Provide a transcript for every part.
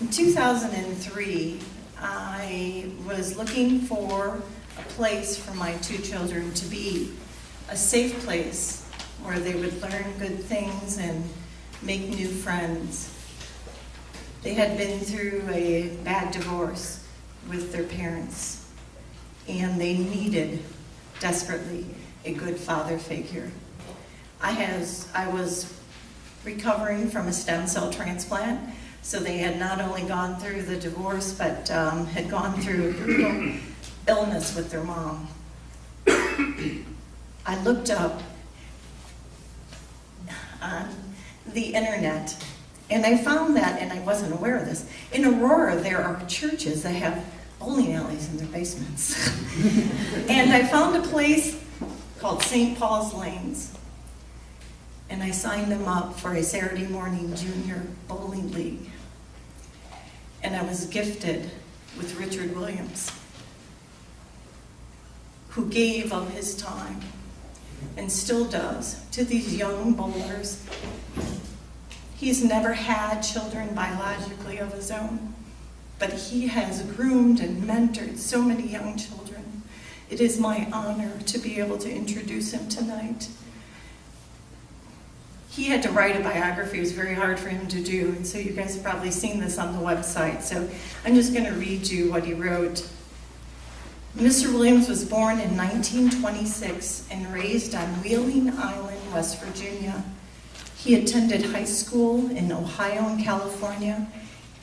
In 2003, I was looking for a place for my two children to be, a safe place where they would learn good things and make new friends. They had been through a bad divorce with their parents, and they needed desperately a good father figure. I was recovering from a stem cell transplant, so they had not only gone through the divorce, but had gone through a brutal illness with their mom. I looked up on the internet, and I found that, and I wasn't aware of this, in Aurora there are churches that have bowling alleys in their basements. And I found a place called St. Paul's Lanes, and I signed them up for a Saturday morning junior bowling league. And I was gifted with Richard Williams, who gave of his time, and still does, to these young bowlers. He's never had children biologically of his own, but he has groomed and mentored so many young children. It is my honor to be able to introduce him tonight. He had to write a biography. It was very hard for him to do, and so you guys have probably seen this on the website, so I'm just going to read you what he wrote. Mr. Williams was born in 1926 and raised on Wheeling Island, West Virginia. He attended high school in Ohio and California,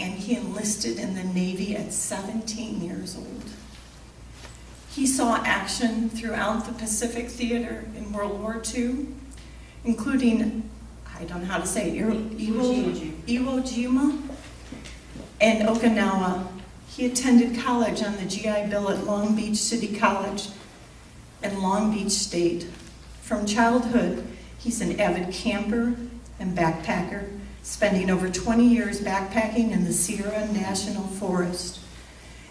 and he enlisted in the Navy at 17 years old. He saw action throughout the Pacific Theater in World War II, including, I don't know how to say it, Iwo Jima and Okinawa. He attended college on the GI Bill at Long Beach City College and Long Beach State. From childhood, he's an avid camper and backpacker, spending over 20 years backpacking in the Sierra National Forest.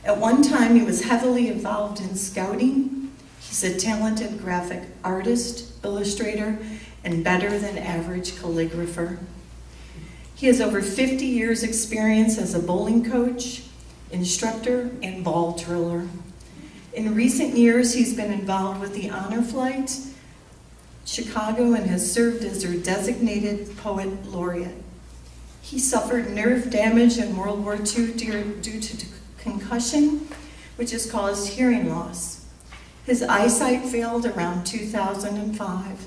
At one time, he was heavily involved in scouting. He's a talented graphic artist, illustrator, and better than average calligrapher. He has over 50 years experience as a bowling coach, instructor, and ball driller. In recent years, he's been involved with the Honor Flight, Chicago, and has served as their designated poet laureate. He suffered nerve damage in World War II due to concussion, which has caused hearing loss. His eyesight failed around 2005.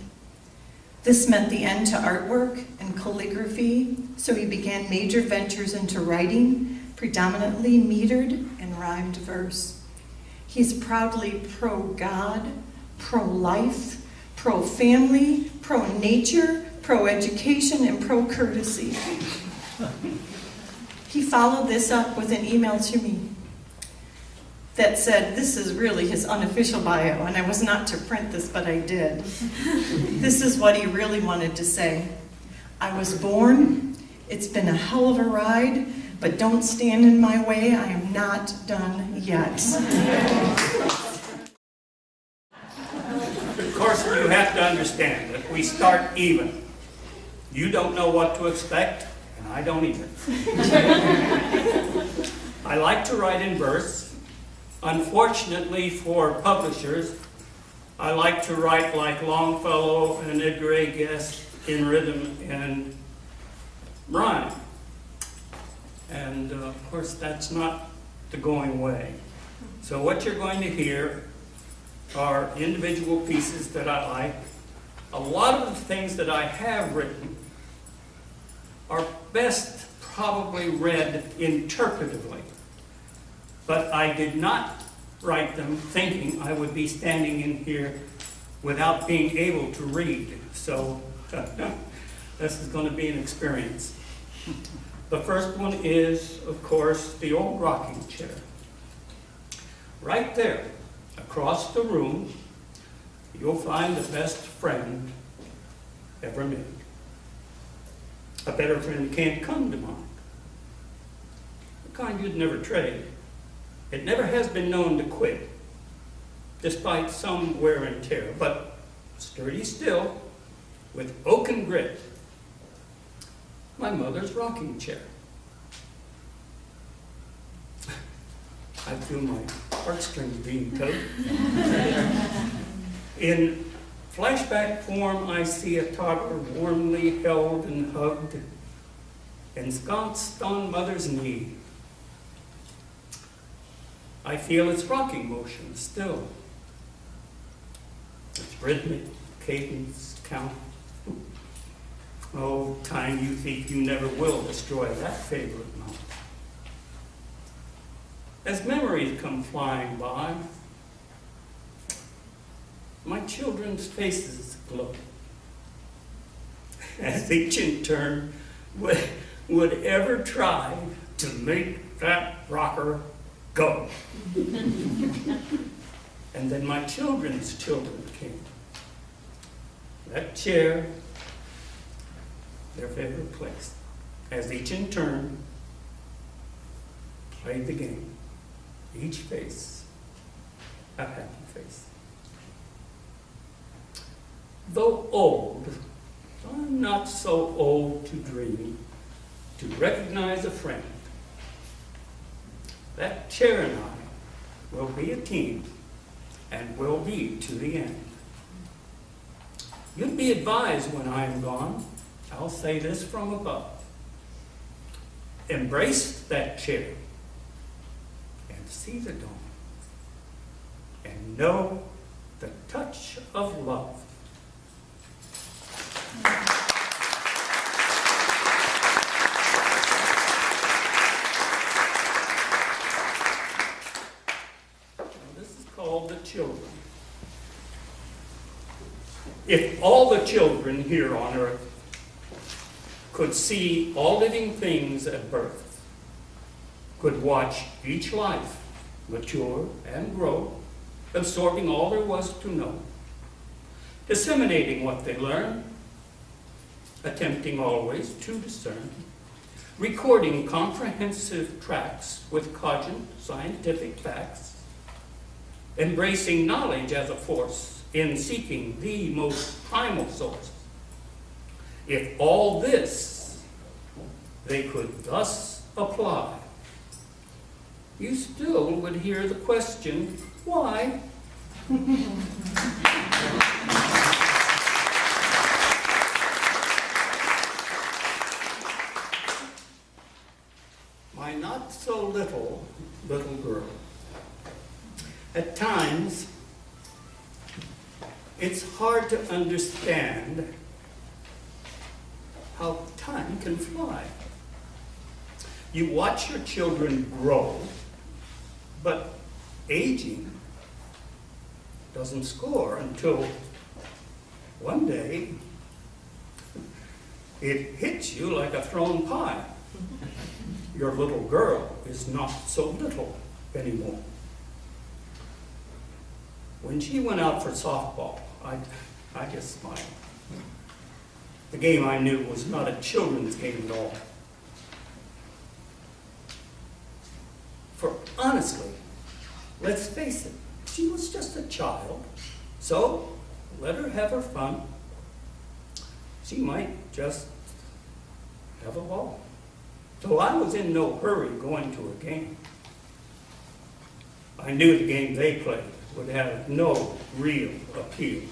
This meant the end to artwork and calligraphy, so he began major ventures into writing, predominantly metered and rhymed verse. He's proudly pro-God, pro-life, pro-family, pro-nature, pro-education, and pro-courtesy. He followed this up with an email to me that said, this is really his unofficial bio, and I was not to print this, but I did. This is what he really wanted to say. I was born, it's been a hell of a ride, but don't stand in my way, I am not done yet. Of course, you have to understand that we start even. You don't know what to expect, and I don't either. I like to write in verse. Unfortunately for publishers, I like to write like Longfellow and Edgar A. Guest in rhythm and rhyme. And of course, that's not the going way. So what you're going to hear are individual pieces that I like. A lot of the things that I have written are best probably read interpretively. But I did not write them thinking I would be standing in here without being able to read. So this is going to be an experience. The first one is, of course, the old rocking chair. Right there, across the room, you'll find the best friend ever made. A better friend can't come to mind. The kind you'd never trade. It never has been known to quit, despite some wear and tear, but sturdy still, with oak and grit. My mother's rocking chair. I feel my heartstrings being tugged. In flashback form, I see a toddler warmly held and hugged, ensconced on mother's knee. I feel its rocking motion still, its rhythmic cadence count. Oh, time, you think you never will destroy that favorite mount. As memories come flying by, my children's faces glow, as each in turn would ever try to make that rocker go. And then my children's children came. That chair, their favorite place, as each in turn played the game. Each face, a happy face. Though old, I'm not so old to dream, to recognize a friend. That chair and I will be a team, and will be to the end. You'd be advised when I am gone, I'll say this from above. Embrace that chair, and see the dawn, and know the touch of love. All the children. If all the children here on earth could see all living things at birth, could watch each life mature and grow, absorbing all there was to know, disseminating what they learn, attempting always to discern, recording comprehensive tracks with cogent scientific facts, embracing knowledge as a force in seeking the most primal source. If all this they could thus apply, you still would hear the question, why? My not so little girl. At times, it's hard to understand how time can fly. You watch your children grow, but aging doesn't score until one day it hits you like a thrown pie. Your little girl is not so little anymore. When she went out for softball, I just smiled. The game I knew was not a children's game at all. For honestly, let's face it, she was just a child. So let her have her fun. She might just have a ball. So I was in no hurry going to a game. I knew the game they played would have no real appeal.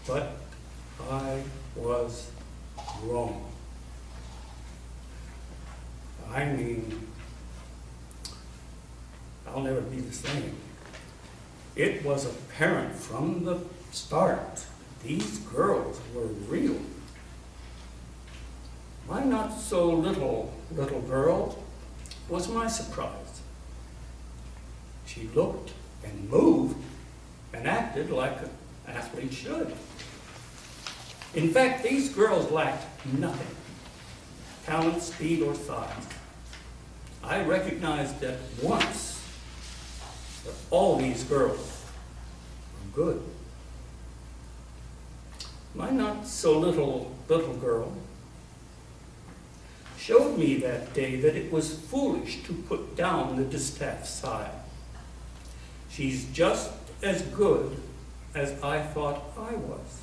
But I was wrong. I mean, I'll never be the same. It was apparent from the start, these girls were real. My not so little girl was my surprise. She looked and moved and acted like an athlete should. In fact, these girls lacked nothing, talent, speed, or size. I recognized at once that all these girls were good. My not so little girl showed me that day that it was foolish to put down the distaff side. She's just as good as I thought I was,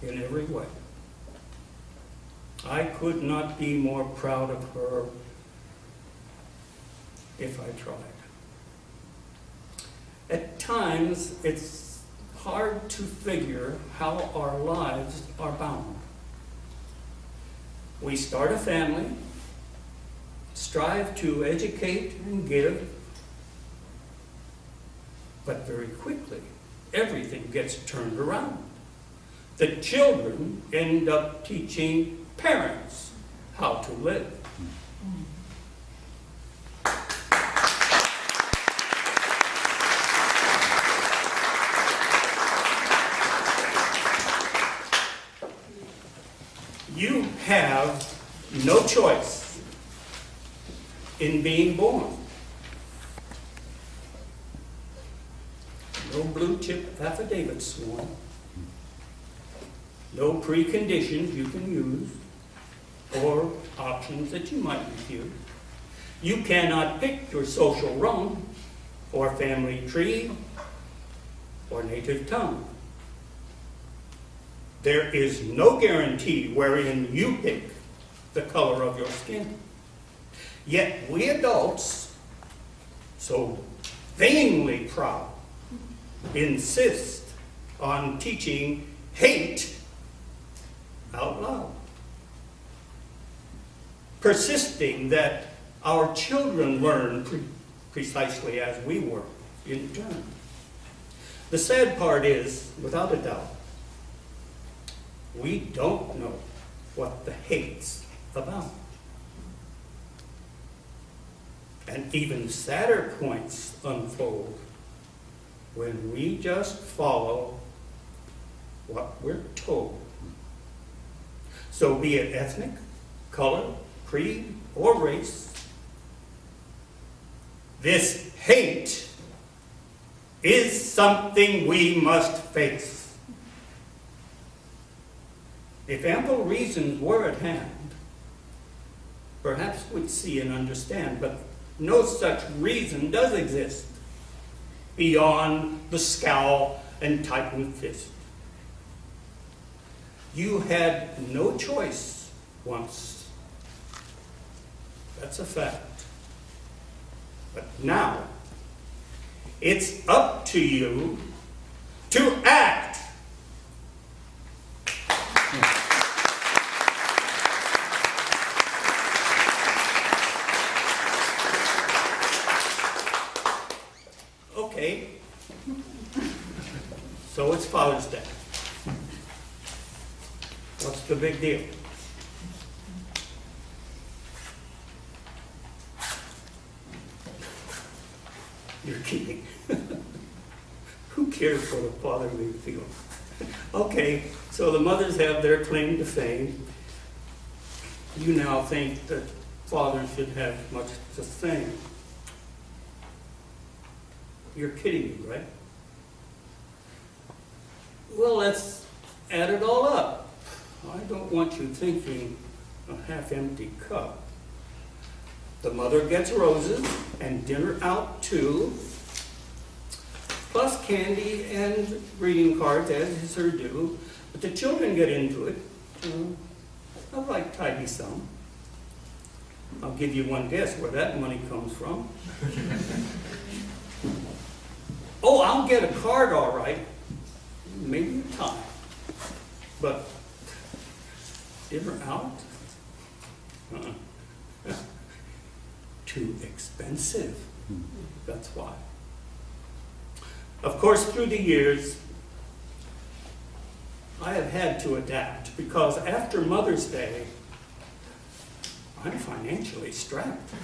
in every way. I could not be more proud of her if I tried. At times, it's hard to figure how our lives are bound. We start a family, strive to educate and give, but very quickly, everything gets turned around. The children end up teaching parents how to live. You have no choice in being born. No blue chip affidavit sworn. No preconditions you can use or options that you might refuse. You cannot pick your social rung or family tree or native tongue. There is no guarantee wherein you pick the color of your skin. Yet we adults, so vainly proud, insist on teaching hate out loud, persisting that our children learn precisely as we were in turn. The sad part is, without a doubt, we don't know what the hate's about. And even sadder points unfold when we just follow what we're told. So be it ethnic, color, creed, or race, this hate is something we must face. If ample reasons were at hand, perhaps we'd see and understand, but no such reason does exist beyond the scowl and tightened fist. You had no choice once. That's a fact. But now, it's up to you to act. Okay, so it's Father's Day. What's the big deal? You're kidding. Who cares what a father may feel? Okay, so the mothers have their claim to fame. You now think that fathers should have much the same. You're kidding me, right? Well, let's add it all up. I don't want you thinking a half-empty cup. The mother gets roses and dinner out too, plus candy and greeting cards, as is her due. But the children get into it. A right tidy sum. I'll give you one guess where that money comes from. Oh, I'll get a card all right. Maybe a tie. But dinner out? Too expensive. That's why. Of course, through the years, I have had to adapt because after Mother's Day, I'm financially strapped.